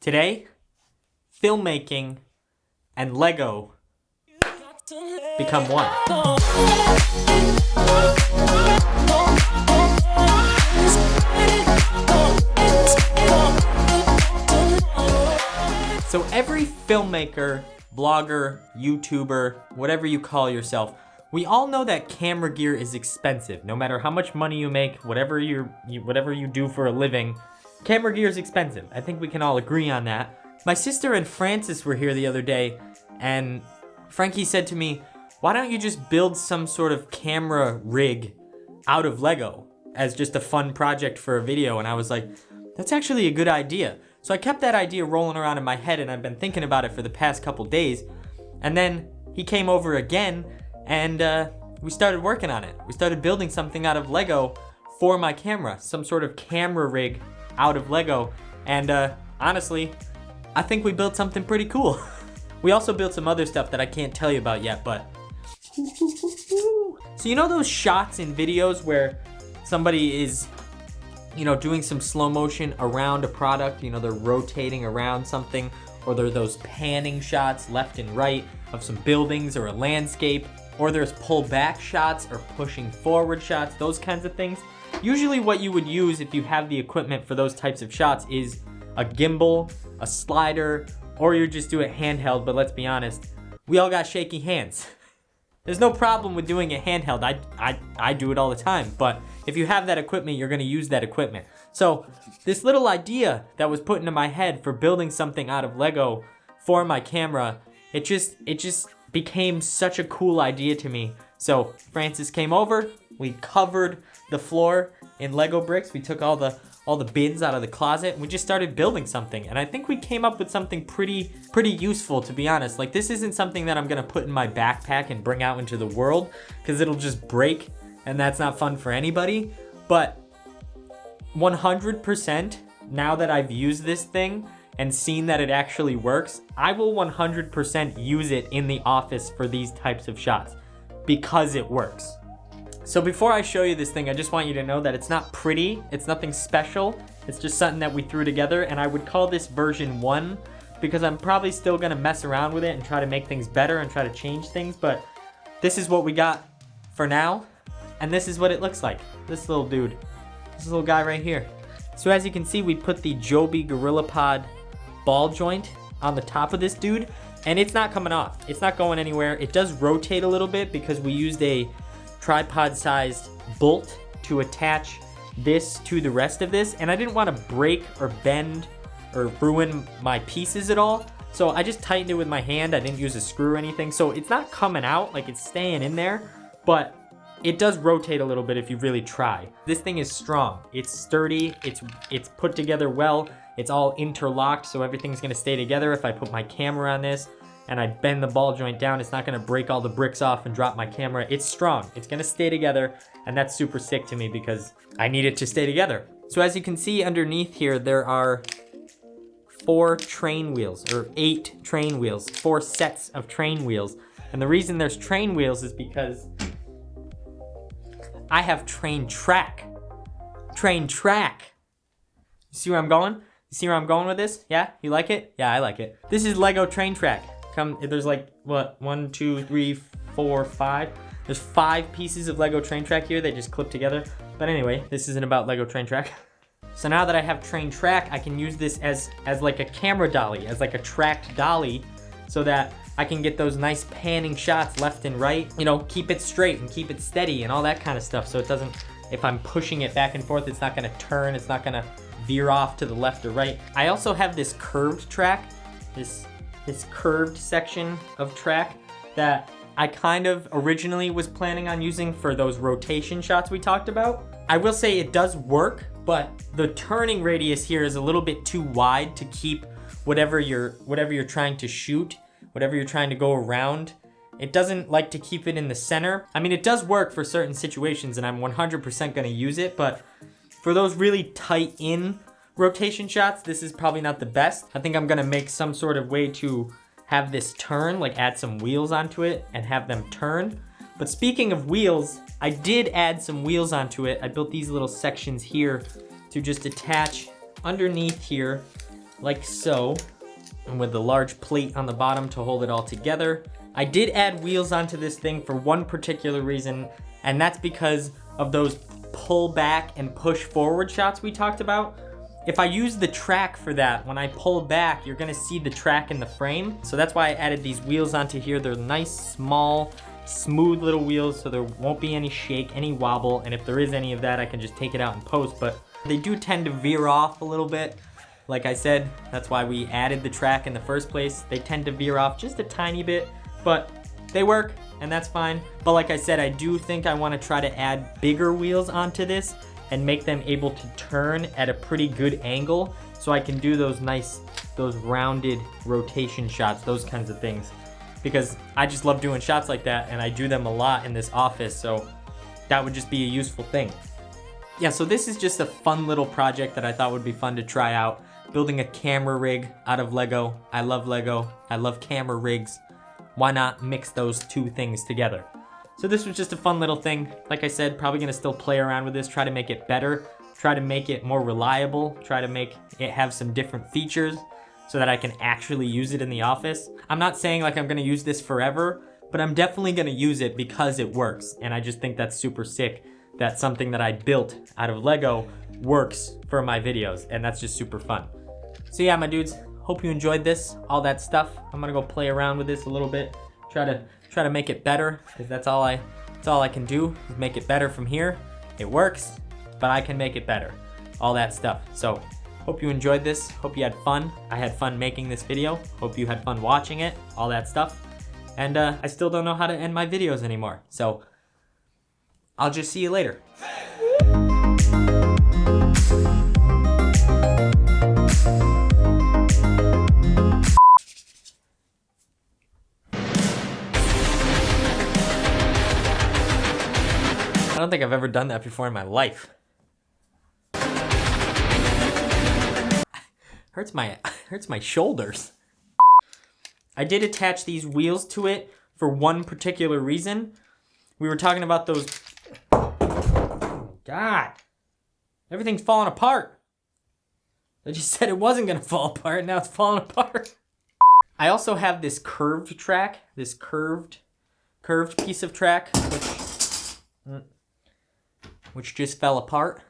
Today, filmmaking and Lego become one. So every filmmaker, blogger, YouTuber, whatever you call yourself, we all know that camera gear is expensive. No matter how much money you make, whatever you do for a living, camera gear is expensive. I think we can all agree on that. My sister and Francis were here the other day, and Frankie said to me, why don't you just build some sort of camera rig out of Lego as just a fun project for a video? And I was like, that's actually a good idea. So I kept that idea rolling around in my head, and I've been thinking about it for the past couple days. And then he came over again, and we started working on it. We started building something out of Lego for my camera, some sort of camera rig out of Lego. And honestly, I think we built something pretty cool. We also built some other stuff that I can't tell you about yet, but... So you know those shots in videos where somebody is, doing some slow motion around a product, they're rotating around something, or there are those panning shots left and right of some buildings or a landscape, or there's pull back shots or pushing forward shots, those kinds of things. Usually what you would use if you have the equipment for those types of shots is a gimbal, a slider, or you just do it handheld, but let's be honest, we all got shaky hands. There's no problem with doing it handheld. I do it all the time, but if you have that equipment, you're gonna use that equipment. So this little idea that was put into my head for building something out of Lego for my camera, it just became such a cool idea to me. So Francis came over, we covered the floor in Lego bricks, we took all the bins out of the closet, and we just started building something. And I think we came up with something pretty useful, to be honest. Like, this isn't something that I'm gonna put in my backpack and bring out into the world, because it'll just break, and that's not fun for anybody. But 100%, now that I've used this thing and seen that it actually works, I will 100% use it in the office for these types of shots, because it works. So before I show you this thing, I just want you to know that it's not pretty, it's nothing special, it's just something that we threw together, and I would call this version 1, because I'm probably still gonna mess around with it and try to make things better and try to change things, but this is what we got for now, and this is what it looks like. This little dude, this little guy right here. So as you can see, we put the Joby GorillaPod ball joint on the top of this dude, and it's not coming off. It's not going anywhere. It does rotate a little bit because we used a tripod-sized bolt to attach this to the rest of this, and I didn't want to break or bend or ruin my pieces at all, so I just tightened it with my hand. I didn't use a screw or anything, so it's not coming out, like it's staying in there, but it does rotate a little bit if you really try. This thing is strong, it's sturdy, it's put together well, it's all interlocked, so everything's gonna stay together. If I put my camera on this and I bend the ball joint down, it's not gonna break all the bricks off and drop my camera. It's strong, it's gonna stay together, and that's super sick to me because I need it to stay together. So as you can see underneath here, there are 4 train wheels, or 8 train wheels, 4 sets of train wheels. And the reason there's train wheels is because I have train track. Train track. You see where I'm going? You see where I'm going with this? Yeah, you like it? Yeah, I like it. This is Lego train track. There's like, what, 1, 2, 3, 4, 5. There's 5 pieces of Lego train track here. They just clip together. But anyway, this isn't about Lego train track. So now that I have train track, I can use this as like a camera dolly, as like a tracked dolly, so that I can get those nice panning shots left and right, keep it straight and keep it steady and all that kind of stuff. So it doesn't, if I'm pushing it back and forth, it's not gonna turn, it's not gonna veer off to the left or right. I also have this curved track, this curved section of track that I kind of originally was planning on using for those rotation shots we talked about. I will say it does work, but the turning radius here is a little bit too wide to keep whatever you're trying to shoot, whatever you're trying to go around. It doesn't like to keep it in the center. I mean, it does work for certain situations, and I'm 100% gonna use it, but for those really tight in rotation shots, this is probably not the best. I think I'm gonna make some sort of way to have this turn, like add some wheels onto it and have them turn. But speaking of wheels, I did add some wheels onto it. I built these little sections here to just attach underneath here like so, and with the large plate on the bottom to hold it all together. I did add wheels onto this thing for one particular reason, and that's because of those pull back and push forward shots we talked about. If I use the track for that, when I pull back, you're gonna see the track in the frame. So that's why I added these wheels onto here. They're nice, small, smooth little wheels, so there won't be any shake, any wobble, and if there is any of that, I can just take it out in post, but they do tend to veer off a little bit. Like I said, that's why we added the track in the first place. They tend to veer off just a tiny bit, but they work, and that's fine. But like I said, I do think I wanna try to add bigger wheels onto this and make them able to turn at a pretty good angle, so I can do those nice, those rounded rotation shots, those kinds of things. Because I just love doing shots like that, and I do them a lot in this office, so that would just be a useful thing. Yeah, so this is just a fun little project that I thought would be fun to try out. Building a camera rig out of Lego. I love Lego. I love camera rigs. Why not mix those two things together? So this was just a fun little thing. Like I said, probably gonna still play around with this, try to make it better, try to make it more reliable, try to make it have some different features so that I can actually use it in the office. I'm not saying like I'm gonna use this forever, but I'm definitely gonna use it because it works. And I just think that's super sick that something that I built out of Lego works for my videos, and that's just super fun. So yeah, my dudes, hope you enjoyed this, all that stuff. I'm gonna go play around with this a little bit, try to make it better, because that's all I can do, is make it better from here. It works, but I can make it better, all that stuff. So hope you enjoyed this, hope you had fun. I had fun making this video, hope you had fun watching it, all that stuff. And I still don't know how to end my videos anymore, so I'll just see you later. I don't think I've ever done that before in my life. Hurts my shoulders. I did attach these wheels to it for one particular reason. We were talking about those. God, everything's falling apart. I just said it wasn't gonna fall apart, now it's falling apart. I also have this curved track, this curved piece of track, which just fell apart.